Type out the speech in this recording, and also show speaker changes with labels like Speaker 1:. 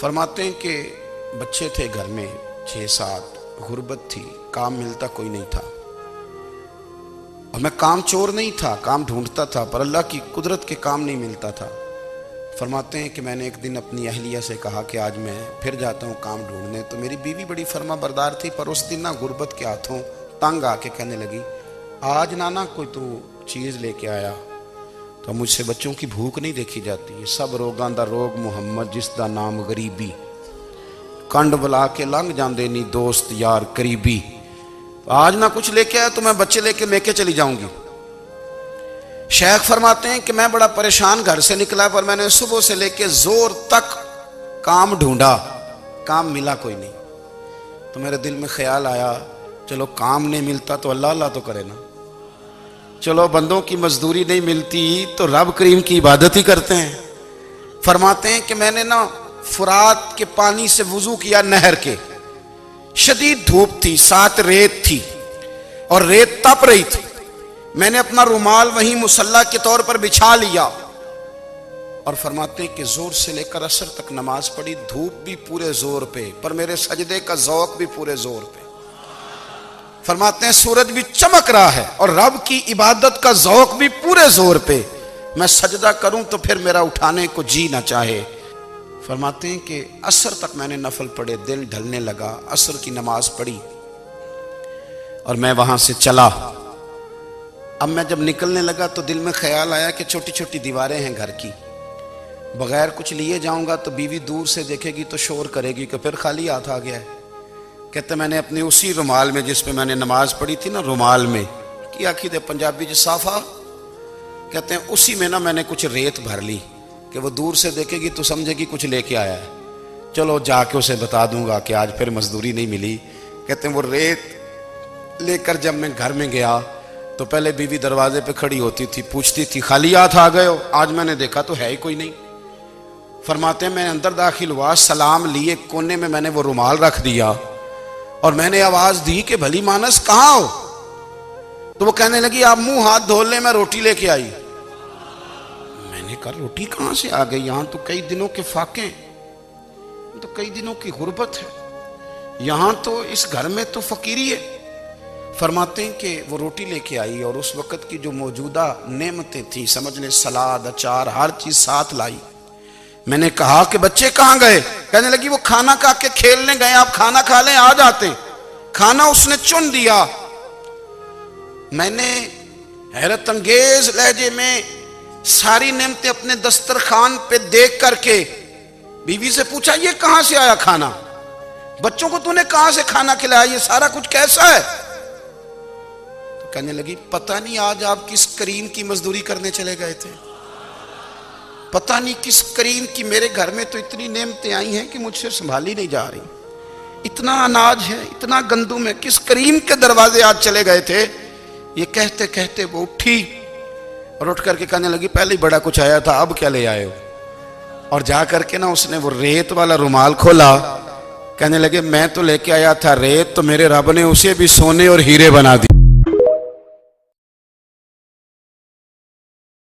Speaker 1: फरमाते हैं कि बच्चे थे घर में 6-7, गुर्बत थी, काम मिलता कोई नहीं था। और मैं काम चोर नहीं था, काम ढूंढता था, पर अल्लाह की कुदरत के काम नहीं मिलता था। फरमाते हैं कि मैंने एक दिन अपनी अहलिया से कहा कि आज मैं फिर जाता हूँ काम ढूंढने। तो मेरी बीवी बड़ी फरमा बरदार थी, पर उस दिन ना गुर्बत के हाथों तंग आके कहने लगी, आज नाना कोई तू चीज़ लेके आया। तो मुझसे बच्चों की भूख नहीं देखी जाती है। सब रोगां दा रोग मुहम्मद जिसदा नाम गरीबी, कंड बुला के लंघ जाते नहीं दोस्त यार करीबी। आज ना कुछ लेके आया तो मैं बच्चे लेके चली जाऊंगी। शेख फरमाते हैं कि मैं बड़ा परेशान घर से निकला, पर मैंने सुबह से लेके जोर तक काम ढूंढा, काम मिला कोई नहीं। तो मेरे दिल में ख्याल आया, चलो काम नहीं मिलता तो अल्लाह अल्लाह तो करे ना, चलो बंदों की मजदूरी नहीं मिलती तो रब करीम की इबादत ही करते हैं। फरमाते हैं कि मैंने ना फुरात के पानी से वुजू किया, नहर के। शदीद धूप थी, साथ रेत थी और रेत तप रही थी। मैंने अपना रुमाल वहीं मुसल्ला के तौर पर बिछा लिया और फरमाते हैं कि जोर से लेकर असर तक नमाज पढ़ी। धूप भी पूरे जोर पे, पर मेरे सजदे का ज़ौक़ भी पूरे जोर पे। फरमाते हैं सूरज भी चमक रहा है और रब की इबादत का ज़ौक़ भी पूरे जोर पे। मैं सजदा करूं तो फिर मेरा उठाने को जी ना चाहे। फरमाते हैं कि असर तक मैंने नफल पढ़े, दिन ढलने लगा, असर की नमाज पढ़ी और मैं वहां से चला। अब मैं जब निकलने लगा तो दिल में ख्याल आया कि छोटी छोटी दीवारें हैं घर की, बगैर कुछ लिए जाऊंगा तो बीवी दूर से देखेगी तो शोर करेगी कि फिर खाली हाथ आ गया है। कहते मैंने अपने उसी रुमाल में जिस पे मैंने नमाज पढ़ी थी ना, रुमाल में की आखिर पंजाबी जो साफा कहते हैं, उसी में ना मैंने कुछ रेत भर ली कि वो दूर से देखेगी तो समझेगी कुछ लेके आया है। चलो जाके उसे बता दूंगा कि आज फिर मजदूरी नहीं मिली। कहते हैं वो रेत लेकर जब मैं घर में गया तो पहले बीवी दरवाजे पे खड़ी होती थी, पूछती थी खाली हाथ आ गए हो? आज मैंने देखा तो है ही कोई नहीं। फरमाते हैं मैं अंदर दाखिल हुआ, सलाम लिए, कोने में मैंने वो रुमाल रख दिया और मैंने आवाज दी कि भली मानस कहाँ हो? तो वो कहने लगी आप मुंह हाथ धो ले, मैं रोटी लेके आई। मैंने कहा रोटी कहां से आ गई? यहां तो कई दिनों के फाके, तो कई दिनों की गुर्बत है, यहां तो इस घर में तो फकीरी है। फरमाते हैं कि वो रोटी लेके आई और उस वक्त की जो मौजूदा नेमतें थी, समझ लें सलाद, अचार, हर चीज साथ लाई। मैंने कहा कि बच्चे कहाँ गए? कहने लगी वो खाना खा के खेलने गए, आप खाना खा लें आ जाते। खाना उसने चुन दिया। मैंने हैरत अंगेज लहजे में सारी नेमतें अपने दस्तरखान पे देख करके बीवी से पूछा ये कहां से आया खाना? बच्चों को तूने कहां से खाना खिलाया? ये सारा कुछ कैसा है? तो कहने लगी पता नहीं आज आप किस करीम की मजदूरी करने चले गए थे, पता नहीं किस करीम की, मेरे घर में तो इतनी नेमतें आई हैं कि मुझसे संभाली नहीं जा रही। इतना अनाज है, इतना गंदुम है, किस करीम के दरवाजे आज चले गए थे? ये कहते कहते वो उठी और उठ करके कहने लगी पहले ही बड़ा कुछ आया था, अब क्या ले आए हो? और जा करके ना उसने वो रेत वाला रुमाल खोला। कहने लगे मैं तो लेके आया था रेत, तो मेरे रब ने उसे भी सोने और हीरे बना दी।